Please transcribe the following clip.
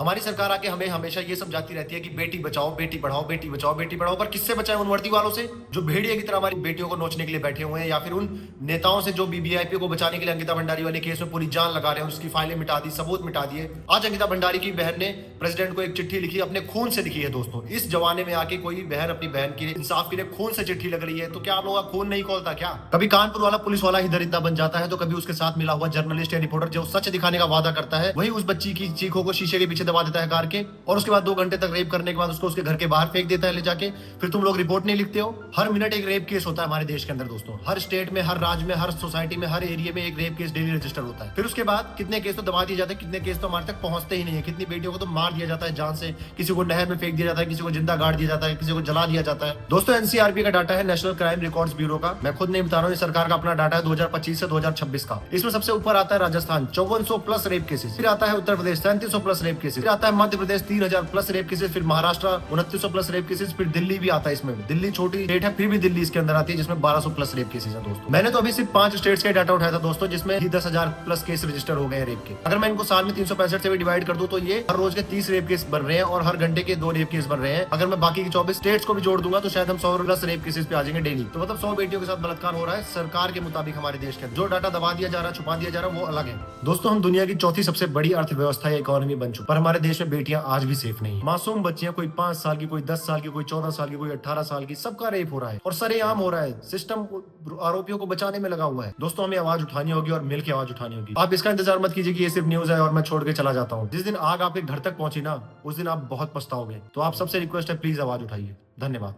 हमारी सरकार आके हमें हमेशा ये समझाती रहती है कि बेटी बचाओ, बेटी पढ़ाओ, बेटी बचाओ, बेटी पढ़ाओ, पर किससे बचाएं? उन वर्दी वालों से जो भेड़िए की तरह हमारी बेटियों को नोचने के लिए बैठे हुए हैं, या फिर उन नेताओं से जो बीबीआईपी को बचाने के लिए अंकिता भंडारी वाले केस में पूरी जान लगा रहे हैं, उसकी फाइलें मिटा दी, सबूत मिटा दिए। आज अंकिता भंडारी की बहन ने प्रेसिडेंट को एक चिट्ठी लिखी, अपने खून से लिखी है। दोस्तों, इस जमाने में आके कोई बहन अपनी बहन के इंसाफ के लिए खून से चिट्ठी लग रही है, तो क्या आप लोगों का खून नहीं खोलता क्या? कभी कानपुर वाला पुलिस वाला ही दरिंदा बन जाता है, तो कभी उसके साथ मिला हुआ जर्नलिस्ट या रिपोर्टर जो सच दिखाने का वादा करता है, वही उस बच्ची की चीखों को शीशे के पीछे दबा देता है कार के, और उसके बाद 2 घंटे तक रेप करने के बाद उसको उसके घर के बाहर फेंक देता है ले जाके। फिर तुम लोग रिपोर्ट नहीं लिखते हो। हर मिनट एक रेप केस होता है हमारे देश के अंदर दोस्तों। हर स्टेट में, हर राज्य में, हर सोसाइटी में, हर एरिया में एक रेप केस डेली रजिस्टर होता है। फिर उसके बाद कितने केस तो दबा दिए जाते हैं, कितने केस तो हमारे तक पहुंचते ही नहीं है। कितनी बेटियों को तो मार दिया जाता है जान से, किसी को नहर में फेंक दिया जाता है, किसी को जिंदा गाड़ दिया जाता है, किसी को जला दिया जाता है। दोस्तों, एनसीआरबी का डाटा है, नेशनल क्राइम रिकॉर्ड्स ब्यूरो का। मैं खुद नहीं बता रहा हूँ, सरकार का अपना डाटा है 2025 से 2026 का। इसमें सबसे ऊपर आता है राजस्थान 5400 प्लस रेप केसेस, फिर आता है Uttar Pradesh 3300 plus rape cases, फिर आता है Madhya Pradesh 3000 plus rape cases, फिर महाराष्ट्र 2900 प्लस रेप केसेस, फिर दिल्ली भी आता है इसमें। दिल्ली छोटी स्टेट है, फिर भी दिल्ली इसके अंदर आती है, जिसमें 1200 प्लस रेप केसेस है। दोस्तों, मैंने तो अभी सिर्फ 5 स्टेट्स का डाटा उठाया था दोस्तों, जिसमें ही 10,000 प्लस केस रजिस्टर हो गए रेप के। अगर मैं इनको साल में 365 से भी डिवाइड कर दूं, तो ये हर रोज के 30 रेप केस बन रहे हैं और हर घंटे के 2 रेप केस बन रहे हैं। अगर मैं बाकी के 24 स्टेट्स को भी जोड़ दूंगा, तो शायद हम 100 प्लस रेप केसेस पे आ जाएंगे डेली। तो मतलब 100 बेटियों के साथ बलात्कार हो रहा है सरकार के मुताबिक हमारे देश के। जो डाटा दबा दिया जा रहा है, छुपा दिया जा रहा है, वो अलग है। दोस्तों, हम दुनिया की चौथी सबसे बड़ी अर्थव्यवस्था या इकोनॉमी बन चुके, पर हमारे देश में बेटियां आज भी सेफ नहीं। मासूम बच्चियां, कोई 5 साल की, कोई 10 साल की, कोई 14 साल की, कोई 18 साल की, सबका रेप हो रहा है और सरेआम हो रहा है। सिस्टम आरोपियों को बचाने में लगा हुआ है। दोस्तों, हमें आवाज उठानी होगी और मिलकर आवाज उठानी होगी। आप इसका इंतजार मत कीजिए कि ये सिर्फ न्यूज है और मैं छोड़ के चला जाता हूँ। जिस दिन आग आपके घर तक पहुंची ना, उस दिन आप बहुत पछताओगे। तो आप सबसे रिक्वेस्ट है, प्लीज आवाज उठाइए। धन्यवाद।